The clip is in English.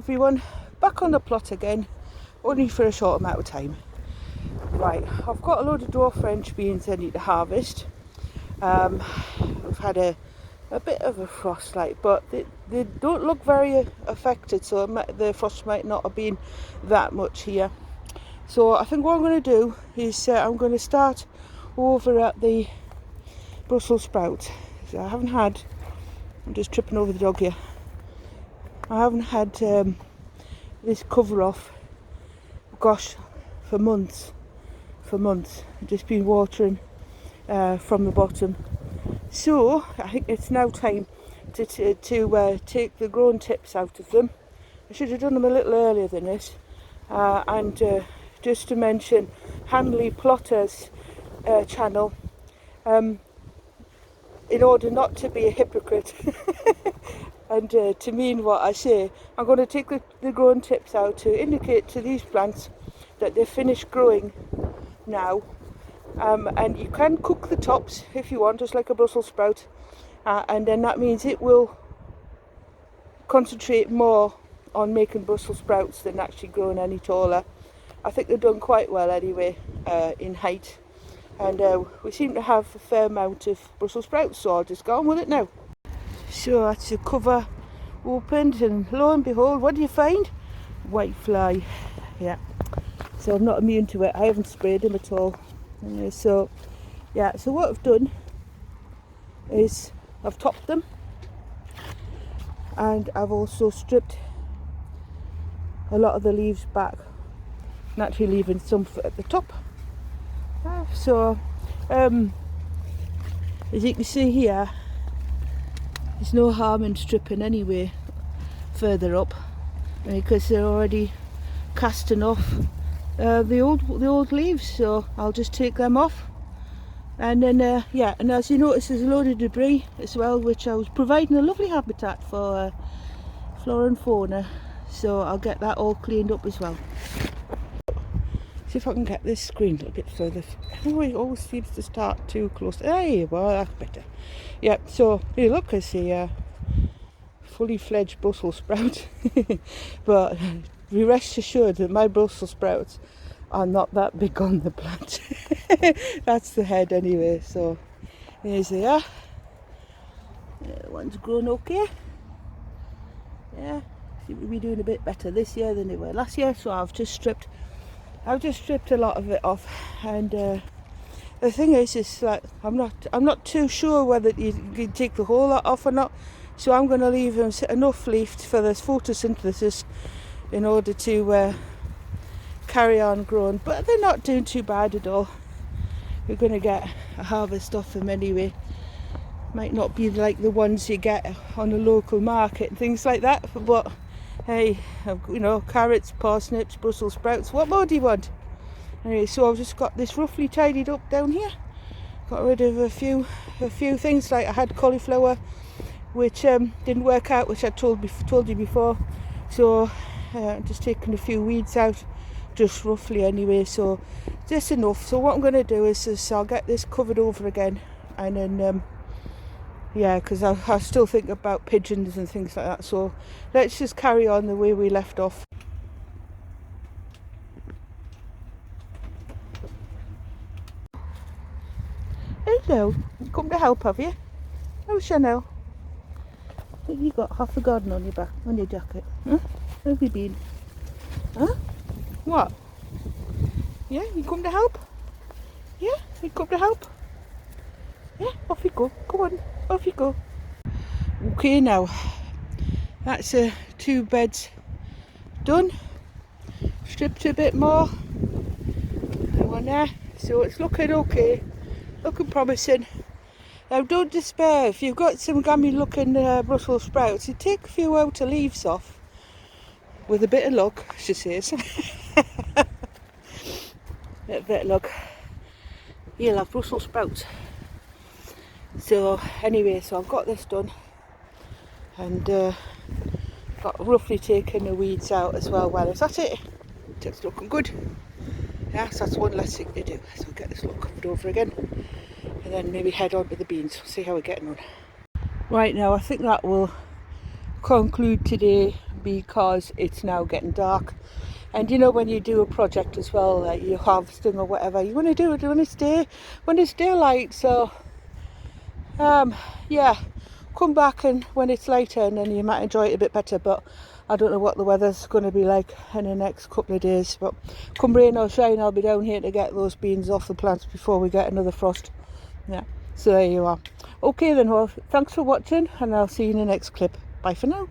everyone, back on the plot again, only for a short amount of time. Right, I've got a load of dwarf French beans I need to harvest. We've had a bit of a frost but they don't look very affected, so the frost might not have been that much here. So I think what I'm going to do is I'm going to start over at the Brussels sprouts. So I'm just tripping over the dog here. I haven't had this cover off, gosh, for months. I've just been watering from the bottom. So I think it's now time to take the grown tips out of them. I should have done them a little earlier than this. And just to mention Hanley Plotter's channel, in order not to be a hypocrite and to mean what I say, I'm going to take the grown tips out to indicate to these plants that they're finished growing now. And you can cook the tops if you want, just like a Brussels sprout, and then that means it will concentrate more on making Brussels sprouts than actually growing any taller. I think they've done quite well anyway in height, and we seem to have a fair amount of Brussels sprouts, so I'll just go on with it now. So that's the cover opened, and lo and behold, what do you find? Whitefly. Yeah, so I'm not immune to it. I haven't sprayed them at all. So what I've done is I've topped them, and I've also stripped a lot of the leaves back, naturally leaving some at the top. So as you can see here, there's no harm in stripping anyway further up, because they're already casting off the old leaves, so I'll just take them off. And then and as you notice, there's a load of debris as well, which I was providing a lovely habitat for flora and fauna, so I'll get that all cleaned up as well. See if I can get this screen a little bit further. It always seems to start too close. Hey, well, that's better. Yeah, so here, look, I see a fully fledged Brussels sprout. But be rest assured that my Brussels sprouts are not that big on the plant. That's the head anyway. So here's they are. One's grown okay. Yeah, seem to be doing a bit better this year than they were last year. So I've just stripped a lot of it off, and the thing is like I'm not too sure whether you can take the whole lot off or not. So I'm going to leave them enough leaf for this photosynthesis in order to carry on growing, but they're not doing too bad at all. We're going to get a harvest off them anyway. Might not be like the ones you get on a local market and things like that, but hey, carrots, parsnips, Brussels sprouts, what more do you want? Anyway, so I've just got this roughly tidied up down here. Got rid of a few things, like I had cauliflower, which didn't work out, which I told you before. So just taking a few weeds out, just roughly anyway, so just enough. So what I'm going to do is I'll get this covered over again, and then because I still think about pigeons and things like that. So let's just carry on the way we left off. Hello, you come to help, have you? Oh, Chanel, you got half the garden on your back, on your jacket. Huh? Where have you been? Huh? What? Yeah, you come to help? Yeah, you come to help? Yeah, off you go. Go on, off you go. Okay, now that's 2 beds done. Stripped a bit more. One there. So it's looking okay, looking promising. Now don't despair. If you've got some gammy looking Brussels sprouts, you take a few outer leaves off. With a bit of luck, she says. A bit of luck, you'll have Brussels sprouts. So anyway, so I've got this done, and got roughly taken the weeds out as well. Well, is that it? It's looking good. Yes, that's one less thing to do. So I'll get this lot covered over again, and then maybe head on to the beans, see how we're getting on. Right, now I think that will conclude today because it's now getting dark. And you know, when you do a project as well, like you're harvesting or whatever, you want to do it when it's daylight. So yeah, come back and when it's lighter, and then you might enjoy it a bit better. But I don't know what the weather's going to be like in the next couple of days. But come rain or shine, I'll be down here to get those beans off the plants before we get another frost. Yeah, so there you are. Okay then, well, thanks for watching, and I'll see you in the next clip. Bye for now.